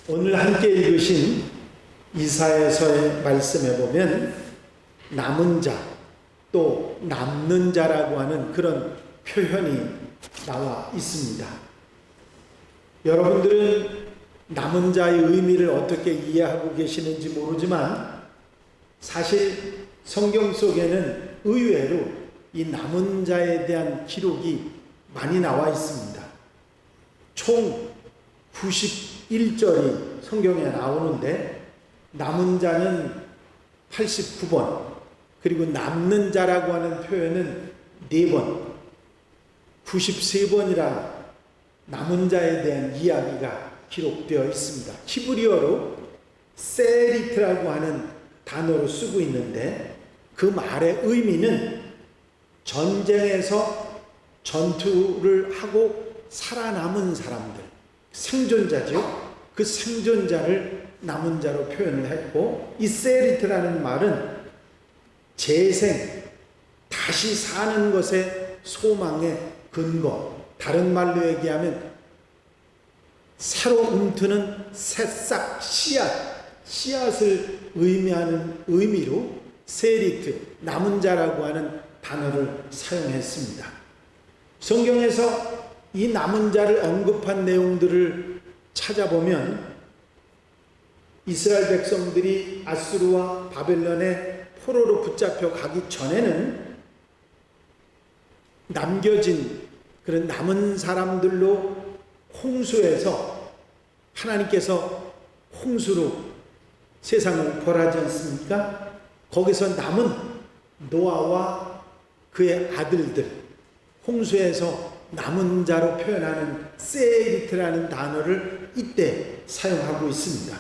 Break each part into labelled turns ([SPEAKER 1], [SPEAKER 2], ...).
[SPEAKER 1] 오늘 함께 읽으신 이사야서의 말씀에 보면 남은 자, 또 남는 자라고 하는 그런 표현이 나와 있습니다. 여러분들은 남은 자의 의미를 어떻게 이해하고 계시는지 모르지만 사실 성경 속에는 의외로 이 남은 자에 대한 기록이 많이 나와 있습니다. 총 91절이 성경에 나오는데 남은 자는 89번, 그리고 남는 자라고 하는 표현은 4번, 93번이라 남은 자에 대한 이야기가 기록되어 있습니다. 히브리어로 세리트라고 하는 단어로 쓰고 있는데 그 말의 의미는 전쟁에서 전투를 하고 살아남은 사람들, 생존자죠. 그 생존자를 남은 자로 표현을 했고, 이 세리트라는 말은 재생, 다시 사는 것의 소망의 근거, 다른 말로 얘기하면 새로 움트는 새싹, 씨앗을 의미하는 의미로 세리트, 남은 자라고 하는 단어를 사용했습니다. 성경에서 이 남은 자를 언급한 내용들을 찾아보면 이스라엘 백성들이 아수르와 바벨론의 포로로 붙잡혀 가기 전에는 남겨진 그런 남은 사람들로 홍수에서 하나님께서 홍수로 세상을 벌하지 않습니까? 거기서 남은 노아와 그의 아들들, 홍수에서 남은 자로 표현하는 세리트라는 단어를 이때 사용하고 있습니다.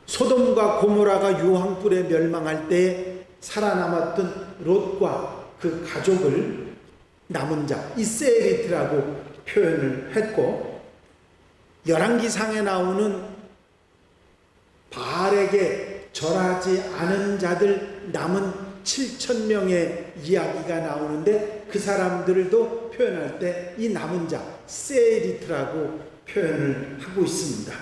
[SPEAKER 1] 소돔과 고모라가 유황불에 멸망할 때 살아남았던 롯과 그 가족을 남은 자, 이 세리트라고 표현을 했고, 열왕기상에 나오는 바알에게 절하지 않은 자들 남은 7,000명의 이야기가 나오는데 그 사람들도 표현할 때 이 남은 자, 세리트라고 표현을 하고 있습니다.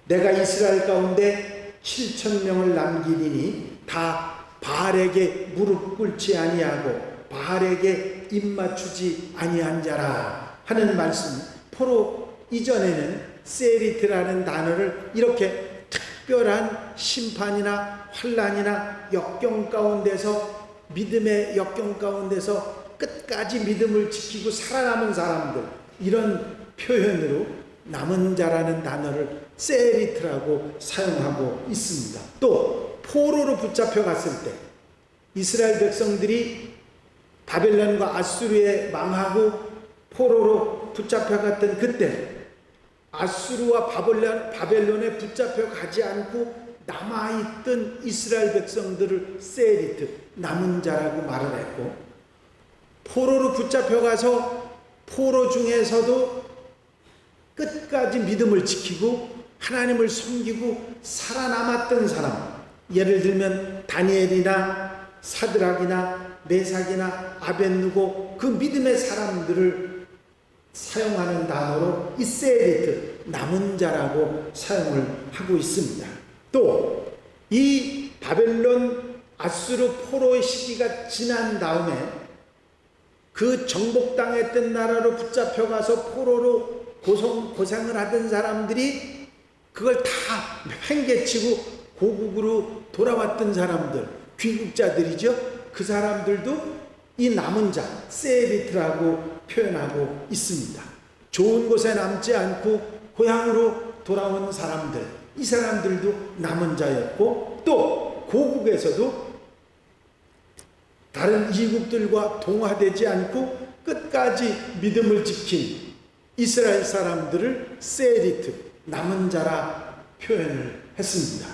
[SPEAKER 1] 내가 이스라엘 가운데 7,000명을 남기리니 다 바알에게 무릎 꿇지 아니하고 바알에게 입맞추지 아니한 자라 하는 말씀. 포로 이전에는 세리트라는 단어를 이렇게 특별한 심판이나 환난이나 역경 가운데서, 믿음의 역경 가운데서 끝까지 믿음을 지키고 살아남은 사람들, 이런 표현으로 남은 자라는 단어를 세리트라고 사용하고 있습니다. 또 포로로 붙잡혀 갔을 때 이스라엘 백성들이 바벨론과 아수르에 망하고 포로로 붙잡혀 갔던 그때 아수르와 바벨론에 붙잡혀 가지 않고 남아있던 이스라엘 백성들을 세리트, 남은 자라고 말을 했고, 포로로 붙잡혀 가서 포로 중에서도 끝까지 믿음을 지키고 하나님을 섬기고 살아남았던 사람, 예를 들면 다니엘이나 사드락이나 메삭이나 아벳느고, 그 믿음의 사람들을 사용하는 단어로 이 세리트, 남은 자라고 사용을 하고 있습니다. 또 이 바벨론 아수르 포로의 시기가 지난 다음에 그 정복당했던 나라로 붙잡혀가서 포로로 고생을 하던 사람들이 그걸 다 팽개치고 고국으로 돌아왔던 사람들, 귀국자들이죠. 그 사람들도 이 남은 자, 세리트라고 표현하고 있습니다. 좋은 곳에 남지 않고 고향으로 돌아온 사람들, 이 사람들도 남은 자였고, 또 고국에서도 다른 이국들과 동화되지 않고 끝까지 믿음을 지킨 이스라엘 사람들을 세리트, 남은 자라 표현을 했습니다.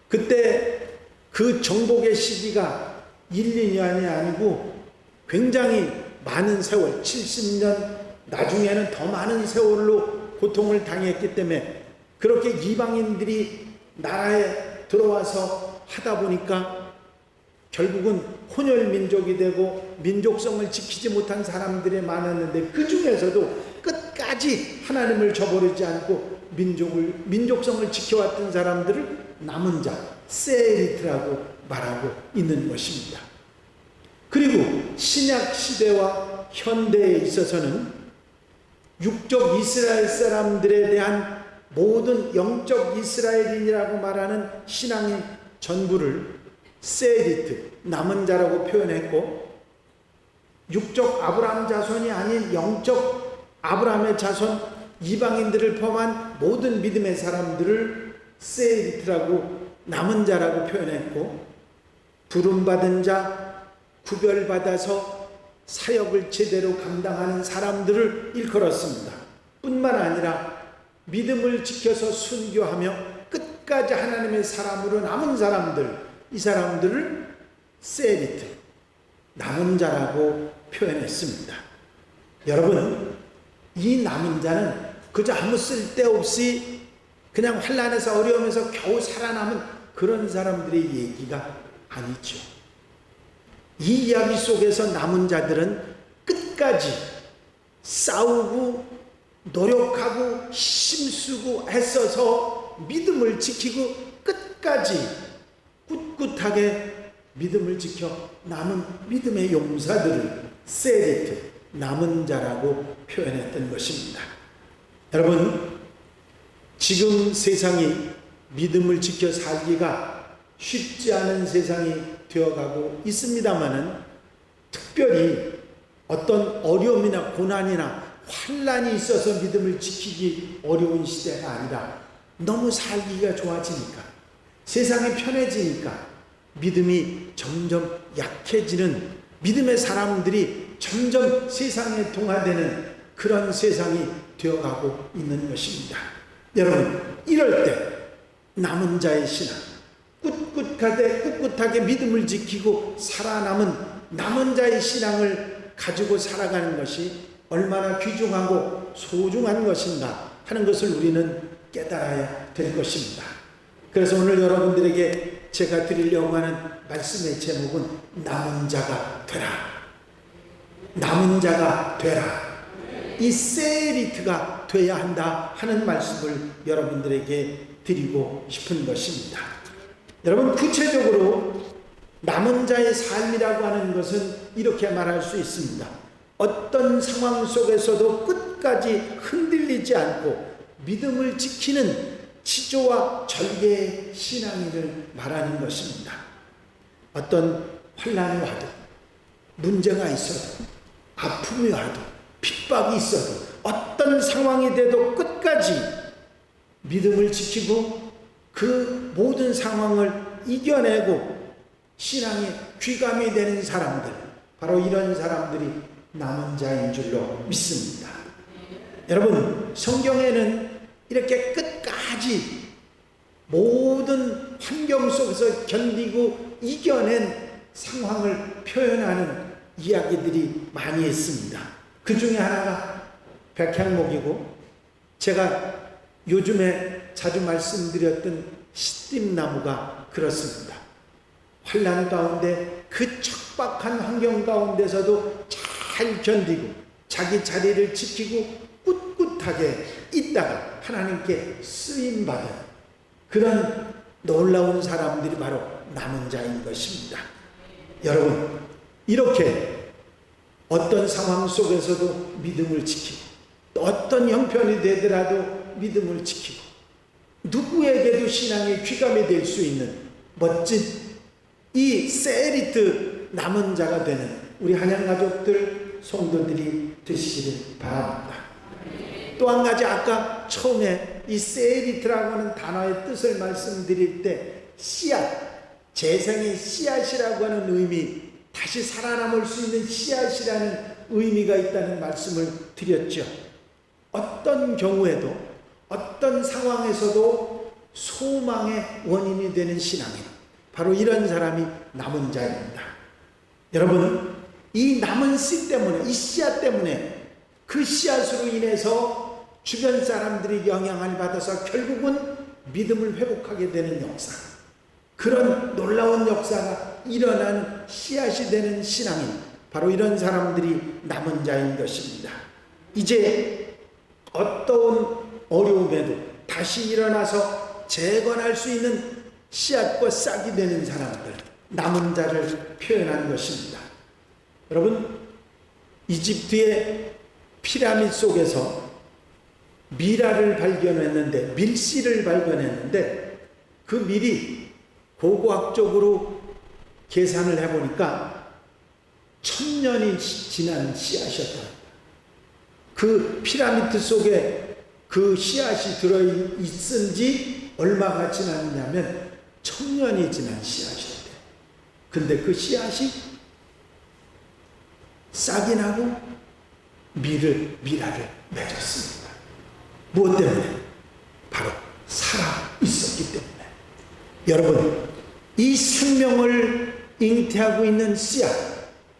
[SPEAKER 1] 그때 그 정복의 시기가 1, 2년이 아니고 굉장히 많은 세월, 70년, 나중에는 더 많은 세월로 고통을 당했기 때문에 그렇게 이방인들이 나라에 들어와서 하다 보니까 결국은 혼혈민족이 되고 민족성을 지키지 못한 사람들이 많았는데, 그 중에서도 끝까지 하나님을 저버리지 않고 민족성을 지켜왔던 사람들을 남은 자, 세리트라고 말하고 있는 것입니다. 그리고 신약 시대와 현대에 있어서는 육적 이스라엘 사람들에 대한 모든 영적 이스라엘인이라고 말하는 신앙의 전부를 세리트, 남은 자라고 표현했고, 육적 아브라함 자손이 아닌 영적 아브라함의 자손, 이방인들을 포함한 모든 믿음의 사람들을 세리트라고, 남은 자라고 표현했고, 부름받은 자, 구별받아서 사역을 제대로 감당하는 사람들을 일컬었습니다. 뿐만 아니라 믿음을 지켜서 순교하며 끝까지 하나님의 사람으로 남은 사람들, 이 사람들을 세리트, 남은 자라고 표현했습니다. 여러분, 이 남은 자는 그저 아무 쓸데없이 그냥 환난에서 어려움에서 겨우 살아남은 그런 사람들의 얘기가 아니죠. 이 이야기 속에서 남은 자들은 끝까지 싸우고 노력하고 힘쓰고 애써서 믿음을 지키고 끝까지 꿋꿋하게 믿음을 지켜 남은 믿음의 용사들을 세리트, 남은 자라고 표현했던 것입니다. 여러분, 지금 세상이 믿음을 지켜 살기가 쉽지 않은 세상이 되어가고 있습니다마는, 특별히 어떤 어려움이나 고난이나 환난이 있어서 믿음을 지키기 어려운 시대가 아니라 너무 살기가 좋아지니까, 세상이 편해지니까 믿음이 점점 약해지는, 믿음의 사람들이 점점 세상에 동화되는 그런 세상이 되어가고 있는 것입니다. 여러분, 이럴 때 남은 자의 신앙, 꿋꿋하게 믿음을 지키고 살아남은 남은 자의 신앙을 가지고 살아가는 것이 얼마나 귀중하고 소중한 것인가 하는 것을 우리는 깨달아야 될 것입니다. 그래서 오늘 여러분들에게 제가 드리려고 하는 말씀의 제목은 남은 자가 되라. 남은 자가 되라. 이 세리트가 돼야 한다 하는 말씀을 여러분들에게 드리고 싶은 것입니다. 여러분, 구체적으로 남은 자의 삶이라고 하는 것은 이렇게 말할 수 있습니다. 어떤 상황 속에서도 끝까지 흔들리지 않고 믿음을 지키는 지조와 절개의 신앙인을 말하는 것입니다. 어떤 환난이 와도, 문제가 있어도, 아픔이 와도, 핍박이 있어도, 어떤 상황이 돼도 끝까지 믿음을 지키고 그 모든 상황을 이겨내고 신앙에 귀감이 되는 사람들, 바로 이런 사람들이 남은 자인 줄로 믿습니다. 여러분, 성경에는 이렇게 끝까지 모든 환경 속에서 견디고 이겨낸 상황을 표현하는 이야기들이 많이 있습니다. 그 중에 하나가 백향목이고, 제가 요즘에 자주 말씀드렸던 시띠나무가 그렇습니다. 환난 가운데 그 척박한 환경 가운데서도 잘 견디고 자기 자리를 지키고 꿋꿋하게 있다가 하나님께 쓰임받은 그런 놀라운 사람들이 바로 남은 자인 것입니다. 여러분, 이렇게 어떤 상황 속에서도 믿음을 지키고, 또 어떤 형편이 되더라도 믿음을 지키고, 누구에게도 신앙의 귀감이 될 수 있는 멋진 이 세리트 남은 자가 되는 우리 한양가족들, 성도들이 되시기를 바랍니다. 또 한 가지, 아까 처음에 이 세리트라고 하는 단어의 뜻을 말씀드릴 때 씨앗, 재생의 씨앗이라고 하는 의미, 다시 살아남을 수 있는 씨앗이라는 의미가 있다는 말씀을 드렸죠. 어떤 경우에도, 어떤 상황에서도 소망의 원인이 되는 신앙인, 바로 이런 사람이 남은 자입니다. 여러분, 이 남은 씨 때문에, 이 씨앗 때문에, 그 씨앗으로 인해서 주변 사람들이 영향을 받아서 결국은 믿음을 회복하게 되는 역사, 그런 놀라운 역사가 일어난 씨앗이 되는 신앙인, 바로 이런 사람들이 남은 자인 것입니다. 이제 어떠한 어려움에도, 다시 일어나서 재건할 수 있는 씨앗과 싹이 되는 사람들, 남은 자를 표현한 것입니다. 여러분, 이집트의 피라미드 속에서 미라를 발견했는데, 밀씨를 발견했는데, 그 밀이 고고학적으로 계산을 해보니까 1000년이 지난 씨앗이었다. 그 피라미드 속에 그 씨앗이 들어있은 지 얼마가 지났냐면 1000년이 지난 씨앗이었대요. 근데 그 씨앗이 싹이 나고 미라를 맺었습니다. 무엇 때문에? 바로 살아 있었기 때문에. 여러분, 이 생명을 잉태하고 있는 씨앗,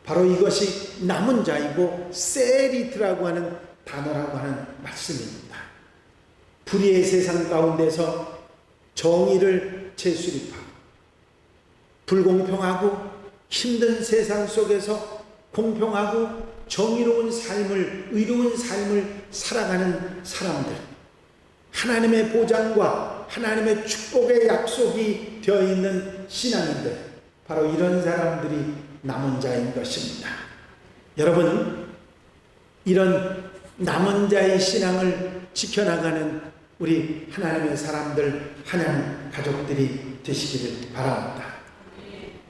[SPEAKER 1] 바로 이것이 남은 자이고 세리트라고 하는 단어라고 하는 말씀입니다. 불의의 세상 가운데서 정의를 재수립하고 불공평하고 힘든 세상 속에서 공평하고 정의로운 삶을, 의로운 삶을 살아가는 사람들, 하나님의 보장과 하나님의 축복의 약속이 되어 있는 신앙인들, 바로 이런 사람들이 남은 자인 것입니다. 여러분, 이런 남은 자의 신앙을 지켜나가는 우리 하나님의 사람들, 하나님 가족들이 되시기를 바랍니다.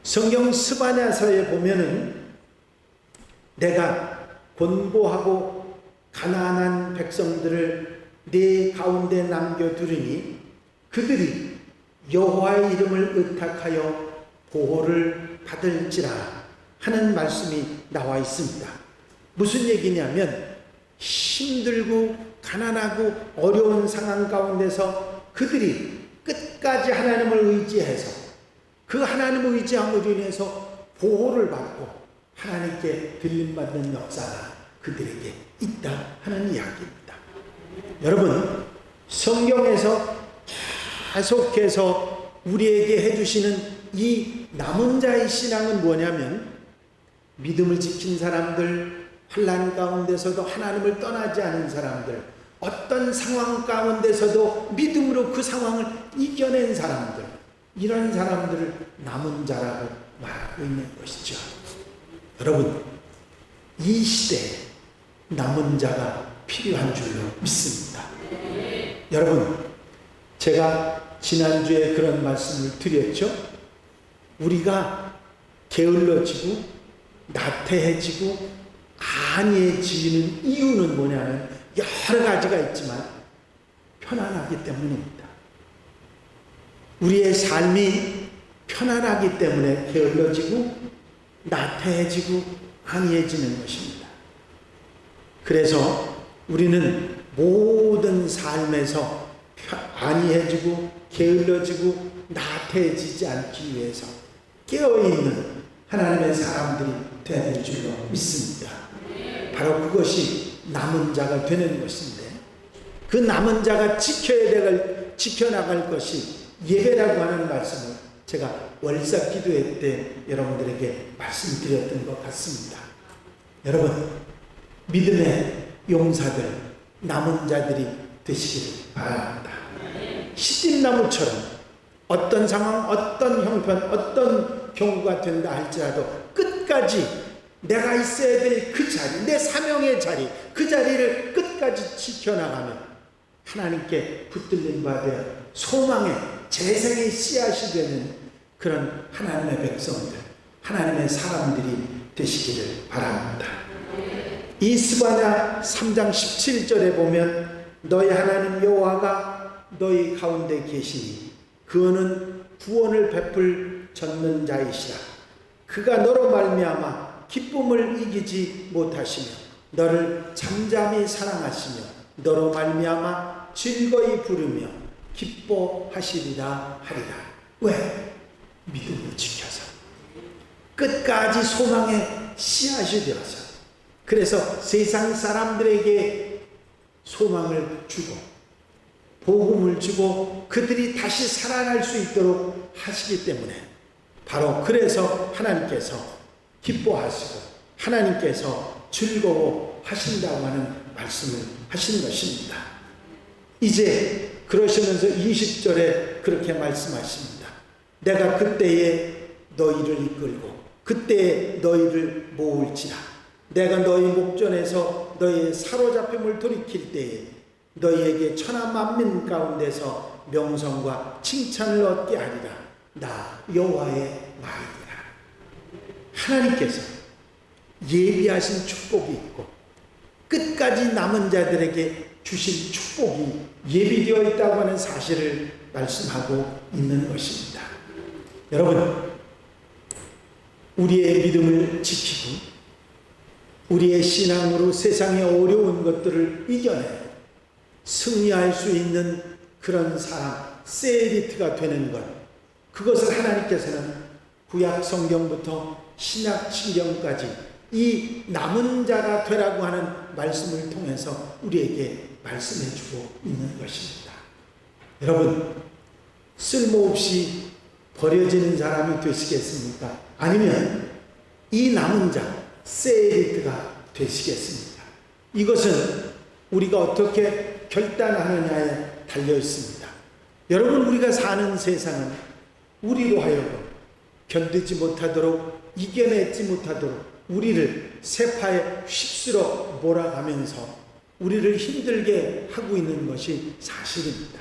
[SPEAKER 1] 성경 스바냐서에 보면은 내가 곤고하고 가난한 백성들을 네 가운데 남겨두리니 그들이 여호와의 이름을 의탁하여 보호를 받을지라 하는 말씀이 나와 있습니다. 무슨 얘기냐면 힘들고 가난하고 어려운 상황 가운데서 그들이 끝까지 하나님을 의지해서 그 하나님을 의지함으로 인해서 보호를 받고 하나님께 들림받는 역사가 그들에게 있다 하는 이야기입니다. 여러분, 성경에서 계속해서 우리에게 해주시는 이 남은 자의 신앙은 뭐냐면, 믿음을 지킨 사람들, 환난 가운데서도 하나님을 떠나지 않은 사람들, 어떤 상황 가운데서도 믿음으로 그 상황을 이겨낸 사람들, 이런 사람들을 남은 자라고 말하고 있는 것이죠. 여러분, 이 시대에 남은 자가 필요한 줄로 믿습니다. 여러분, 제가 지난주에 그런 말씀을 드렸죠. 우리가 게을러지고 나태해지고 안이해지는 이유는 뭐냐면 여러 가지가 있지만 편안하기 때문입니다. 우리의 삶이 편안하기 때문에 게을러지고 나태해지고 안이해지는 것입니다. 그래서 우리는 모든 삶에서 안이해지고 게을러지고 나태해지지 않기 위해서 깨어있는 하나님의 사람들이 되어야 될 줄로 믿습니다. 바로 그것이 남은 자가 되는 것인데, 그 남은 자가 지켜나갈 것이 예배라고 하는 말씀을 제가 월사 기도회 때 여러분들에게 말씀드렸던 것 같습니다. 여러분, 믿음의 용사들, 남은 자들이 되시기를 바랍니다. 시집나무처럼 어떤 상황, 어떤 형편, 어떤 경우가 된다 할지라도 끝까지 내가 있어야 될 그 자리, 내 사명의 자리, 그 자리를 끝까지 지켜나가며 하나님께 붙들린 바 되어 소망의 재생의 씨앗이 되는 그런 하나님의 백성들, 하나님의 사람들이 되시기를 바랍니다. 이 스바냐 3장 17절에 보면 너희 하나님 여호와가 너희 가운데 계시니 그는 구원을 베풀 젖는 자이시라. 그가 너로 말미암아 기쁨을 이기지 못하시며 너를 잠잠히 사랑하시며 너로 말미암아 즐거이 부르며 기뻐하시리라 하리라. 왜? 믿음을 지켜서 끝까지 소망의 씨앗이 되어서, 그래서 세상 사람들에게 소망을 주고 복음을 주고 그들이 다시 살아날 수 있도록 하시기 때문에, 바로 그래서 하나님께서 기뻐하시고 하나님께서 즐거워하신다고 하는 말씀을 하신 것입니다. 이제 그러시면서 20절에 그렇게 말씀하십니다. 내가 그때에 너희를 이끌고 그때에 너희를 모을지라. 내가 너희 목전에서 너희의 사로잡힘을 돌이킬 때에 너희에게 천하 만민 가운데서 명성과 칭찬을 얻게 하리라. 나 여호와의 말이니라. 하나님께서 예비하신 축복이 있고 끝까지 남은 자들에게 주신 축복이 예비되어 있다고 하는 사실을 말씀하고 있는 것입니다. 여러분, 우리의 믿음을 지키고 우리의 신앙으로 세상의 어려운 것들을 이겨내 승리할 수 있는 그런 사람, 세리트가 되는 것, 그것을 하나님께서는 구약 성경부터 신약 신경까지 이 남은 자가 되라고 하는 말씀을 통해서 우리에게 말씀해 주고 있는 것입니다. 여러분, 쓸모없이 버려지는 사람이 되시겠습니까? 아니면 이 남은 자, 세리트가 되시겠습니까? 이것은 우리가 어떻게 결단하느냐에 달려 있습니다. 여러분, 우리가 사는 세상은 우리로 하여금 견디지 못하도록, 이겨내지 못하도록 우리를 세파에 휩쓸어 몰아가면서 우리를 힘들게 하고 있는 것이 사실입니다.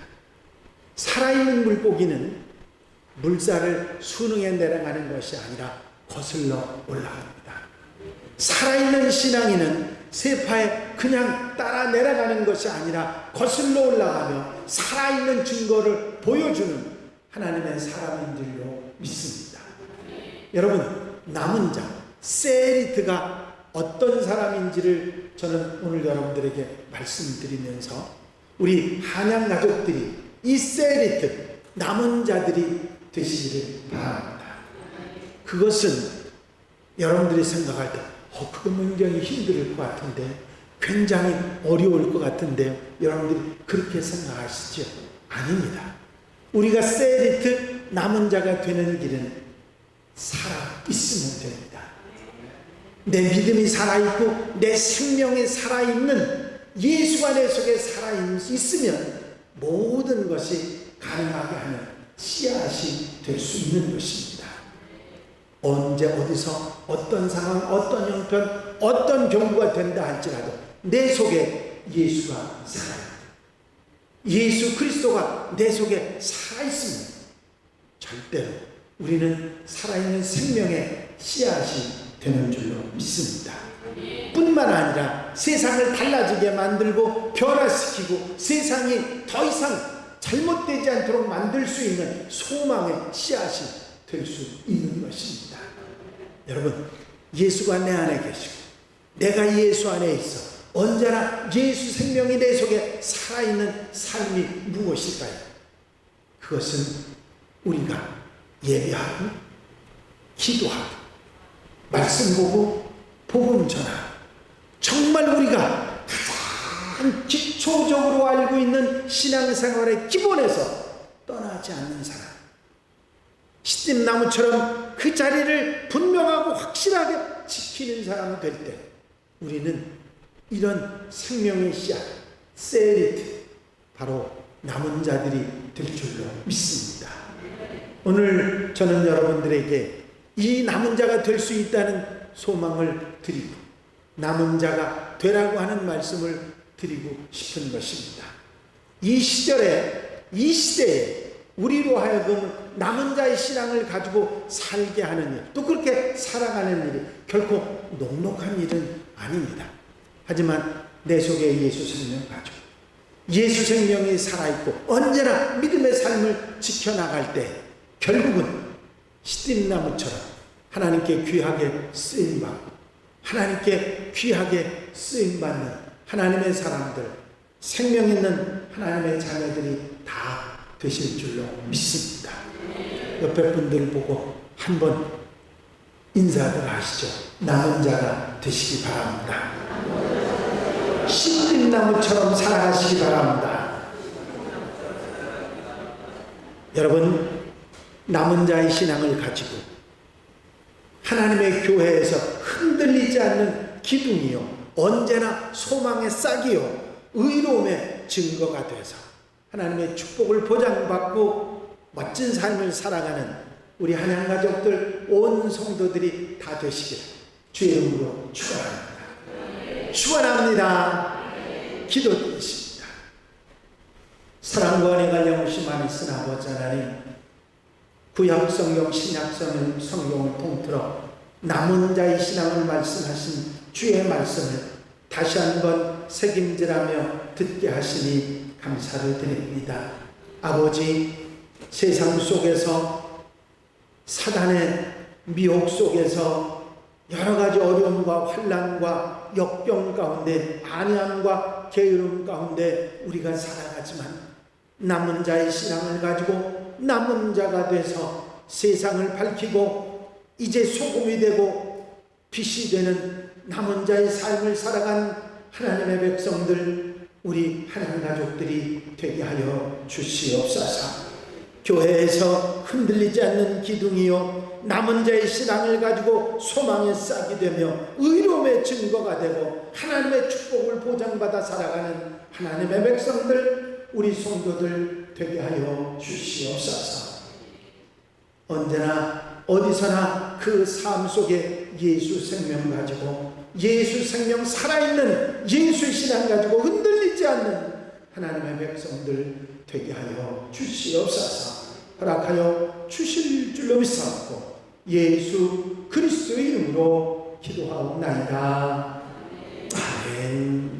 [SPEAKER 1] 살아있는 물고기는 물살을 순응해 내려가는 것이 아니라 거슬러 올라갑니다. 살아있는 신앙인은 세파에 그냥 따라 내려가는 것이 아니라 거슬러 올라가며 살아있는 증거를 보여주는 하나님의 사람인 줄로 믿습니다. 여러분, 남은 자, 세리트가 어떤 사람인지를 저는 오늘 여러분들에게 말씀드리면서 우리 한양 가족들이 이 세리트, 남은 자들이 되시기를 바랍니다. 그것은 여러분들이 생각할 때 그건 굉장히 힘들 것 같은데, 굉장히 어려울 것 같은데 여러분들이 그렇게 생각하시죠? 아닙니다. 우리가 세리트, 남은 자가 되는 길은 살아있으면 됩니다. 내 믿음이 살아있고 내 생명이 살아있는 예수가 내 속에 살아있으면 모든 것이 가능하게 하는 씨앗이 될 수 있는 것입니다. 언제 어디서 어떤 상황, 어떤 형편, 어떤 경우가 된다 할지라도 내 속에 예수가 살아있다. 예수 그리스도가 내 속에 살아있으면 절대로 우리는 살아있는 생명의 씨앗이 되는 줄로 믿습니다. 뿐만 아니라 세상을 달라지게 만들고 변화시키고 세상이 더 이상 잘못되지 않도록 만들 수 있는 소망의 씨앗이 될 수 있는 것입니다. 여러분, 예수가 내 안에 계시고 내가 예수 안에 있어 언제나 예수 생명이 내 속에 살아있는 삶이 무엇일까요? 그것은 우리가 예배하고 기도하고 말씀 보고 복음 전하고 정말 우리가 가장 기초적으로 알고 있는 신앙생활의 기본에서 떠나지 않는 사람, 시딤나무처럼 그 자리를 분명하고 확실하게 지키는 사람이 될 때 우리는 이런 생명의 씨앗, 세리트, 바로 남은 자들이 될 줄로 믿습니다. 오늘 저는 여러분들에게 이 남은 자가 될 수 있다는 소망을 드리고 남은 자가 되라고 하는 말씀을 드리고 싶은 것입니다. 이 시절에, 이 시대에 우리로 하여금 남은 자의 신앙을 가지고 살게 하는 일, 또 그렇게 살아가는 일이 결코 녹록한 일은 아닙니다. 하지만 내 속에 예수 생명 가지고 예수 생명이 살아있고 언제나 믿음의 삶을 지켜나갈 때 결국은 시딤나무처럼 하나님께 귀하게 쓰임받고 하나님께 귀하게 쓰임받는 하나님의 사람들, 생명 있는 하나님의 자녀들이 다 되실 줄로 믿습니다. 옆에 분들 보고 한번 인사들 하시죠. 남은 자가 되시기 바랍니다. 시딤나무처럼 살아가시기 바랍니다. 여러분, 남은 자의 신앙을 가지고 하나님의 교회에서 흔들리지 않는 기둥이요 언제나 소망의 싹이요 의로움의 증거가 돼서 하나님의 축복을 보장받고 멋진 삶을 살아가는 우리 한양가족들 온 성도들이 다 되시길 주의 이름으로 축원합니다. 축원합니다. 기도드리십니다. 사랑과 은혜가 영원히 많으신 아버지 하나님, 구약 성경, 신약 성경을 통틀어 남은 자의 신앙을 말씀하신 주의 말씀을 다시 한번 책임지라며 듣게 하시니 감사를 드립니다. 아버지, 세상 속에서 사단의 미혹 속에서 여러 가지 어려움과 환난과 역경 가운데 안위함과 게으름 가운데 우리가 살아가지만 남은 자의 신앙을 가지고 남은 자가 돼서 세상을 밝히고 이제 소금이 되고 빛이 되는 남은 자의 삶을 살아간 하나님의 백성들, 우리 하나님 가족들이 되게 하여 주시옵소서. 교회에서 흔들리지 않는 기둥이요 남은 자의 신앙을 가지고 소망의 싹이 되며 의로움의 증거가 되고 하나님의 축복을 보장받아 살아가는 하나님의 백성들, 우리 성도들 되게 하여 주시옵소서. 언제나 어디서나 그 삶 속에 예수 생명 가지고 예수 생명 살아있는 예수 신앙 가지고 흔들리지 않는 하나님의 백성들 되게 하여 주시옵소서. 허락하여 주실 줄로 믿사옵고 예수 그리스도의 이름으로 기도하옵나이다. 아멘.